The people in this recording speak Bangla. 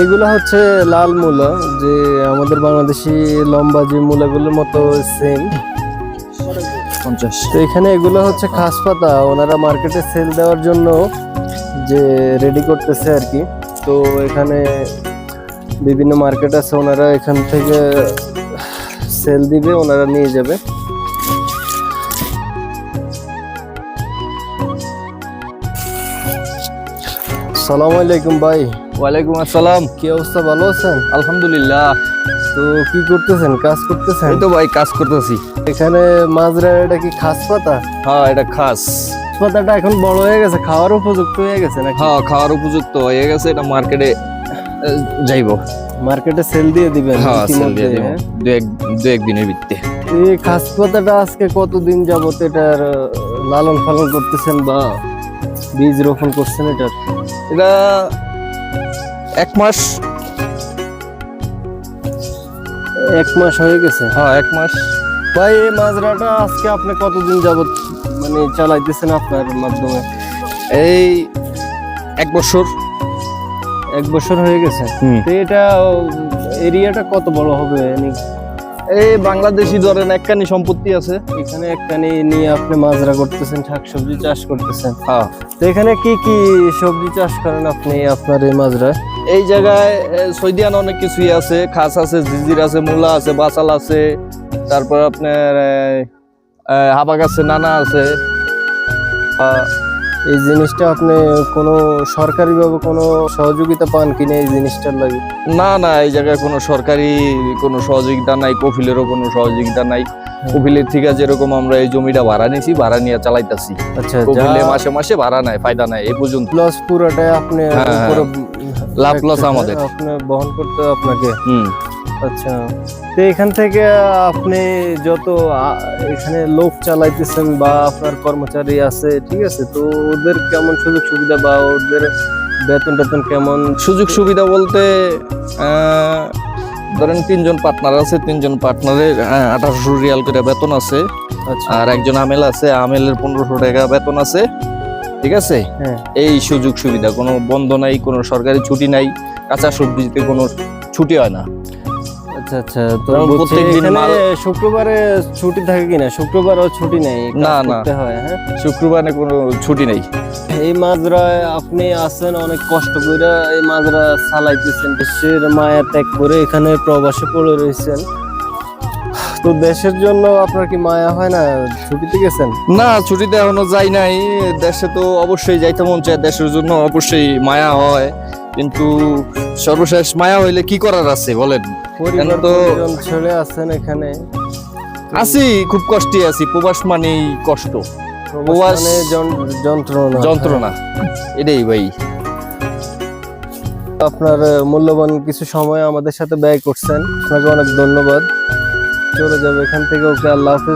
এগুলো হচ্ছে লাল মূলা, যে আমাদের বাংলাদেশি লম্বা যে মূলাগুলোর মতো সেম 50। তো এখানে এগুলো হচ্ছে খাস পাতা, ওনারা মার্কেটে সেল দেওয়ার জন্য যে রেডি করতেছে আর কি। তো এখানে বিভিন্ন মার্কেট আছে, ওনারা এখান থেকে সেল দিবে, ওনারা নিয়ে যাবে। সালাম আলাইকুম ভাই। ওয়ালাইকুম আসসালাম। কি অবস্থা, ভালো আছেন? আলহামদুলিল্লাহ। তো কি করতেছেন, কাজ করতেছেন? এই তো ভাই কাজ করতেছি। এখানে মাজরা, এটা কি খাস পাতা? হ্যাঁ, এটা খাস পাতাটা এখন বড় হয়ে গেছে, খাওয়ার উপযুক্ত হয়ে গেছে নাকি? হ্যাঁ, খাওয়ার উপযুক্ত হয়ে গেছে। এটা মার্কেটে যাইবো। মার্কেটে সেল দিয়ে দিবেন? হ্যাঁ, সেল ইতিমধ্যে, দিয়ে দিব হ্যাঁ? দু একদিনের ভিত্তিতে। এই খাস পাতাটা আজকে কতদিন যাবত এটার লালন পালন করতেছেন বা বীজ রোপণ করছেন এটার? এটা 1 মাস। 1 মাস হয়ে গেছে। হ্যাঁ, 1 মাস। ভাই এই মাজরাটা আজকে আপনি কতদিন যাবত মানে চালাইতেছেন আপনার মাধ্যমে? এই 1 বছর। 1 বছর হয়ে গেছে। তো এটা এরিয়াটা কত বড় হবে? এই বাংলাদেশি ধরেন একখানি সম্পত্তি আছে। এখানে একখানি নিয়ে আপনি মাজরা করতেছেন, শাকসবজি চাষ করতেছেন। হ্যাঁ। তো এখানে কি কি সবজি চাষ করেন আপনি আপনার এই মাজরায়? এই জায়গায় সৈদিয়ান অনেক কিছুই আছে, খাস আছে, জিজির আছে, মূলা আছে, বাসাল আছে, তারপর আপনার হাবাগ আছে, নানা আছে। এই জিনিসটা আপনি কোনো সরকারিভাবে কোনো সহযোগিতা পান কিনা এই জিনিসটার লাগে? না না, এই জায়গায় কোনো সরকারি কোনো সহযোগিতা নাই, কফিলেরও কোনো সহযোগিতা নাই। কফিলের থেকে যেরকম আমরা এই জমিটা ভাড়া নিয়েছি, ভাড়া নিয়ে চালাইতাছি। আচ্ছা, কফিলে মাসে মাসে ভাড়া নাই, ফায়দা নাই এই পর্যন্ত। লস পুরোটাই আপনি পুরো লাভ লস আমাদের, আপনি বহন করতে আপনাকে। হুম। আচ্ছা, তো এখান থেকে আপনি যত এখানে লোক চালাইতেছেন বা আপনার কর্মচারী আছে, ঠিক আছে, তো ওদের কেমন সুযোগ সুবিধা বা ওদের বেতন টেতন কেমন? সুযোগ সুবিধা বলতে ধরেন 3 জন পার্টনার আছে, 3 জন পার্টনারের 1800 রিয়াল করে বেতন আছে। আচ্ছা, আর একজন আমেল আছে, আমেলের 1500 টাকা বেতন আছে, ঠিক আছে। হ্যাঁ। এই সুযোগ সুবিধা, কোনো বন্ধ নাই, কোনো সরকারি ছুটি নাই, কাঁচা সবজিতে কোনো ছুটি হয় না। আচ্ছা আচ্ছা, তো প্রত্যেকদিন শুক্রবারে ছুটি থাকে কিনা? শুক্রবারও ছুটি নেই, না না, হয়। হ্যাঁ, শুক্রবারে কোনো ছুটি নেই। এই মাজরায় আপনি আছেন অনেক কষ্ট করে, এই মাজরা চালাইতেছেন, দেশের মায়া ত্যাগ করে এখানে প্রবাসে পড়ে রয়েছেন। তো দেশের জন্য আপনার কি মায়া হয় না? ছুটিতে গেছেন? না, ছুটিতে এখনো যাই নাই। দেশে তো অবশ্যই যাইতে মন চায়, দেশের জন্য অবশ্যই মায়া হয়, কিন্তু সর্বশেষ মায়া হইলে কি করার আছে বলেন? পরিবার পরিজন ছেড়ে আছেন এখানে? আছি, খুব কষ্টে আছি। প্রবাস মানেই কষ্ট, প্রবাস মানে যন্ত্রণা। যন্ত্রণা, এটাই ভাই। আপনার মূল্যবান কিছু সময় আমাদের সাথে ব্যয় করছেন, আপনাকে অনেক ধন্যবাদ। চলে যাবে এখান থেকে, ওকে, আল্লাহ হাফেজ।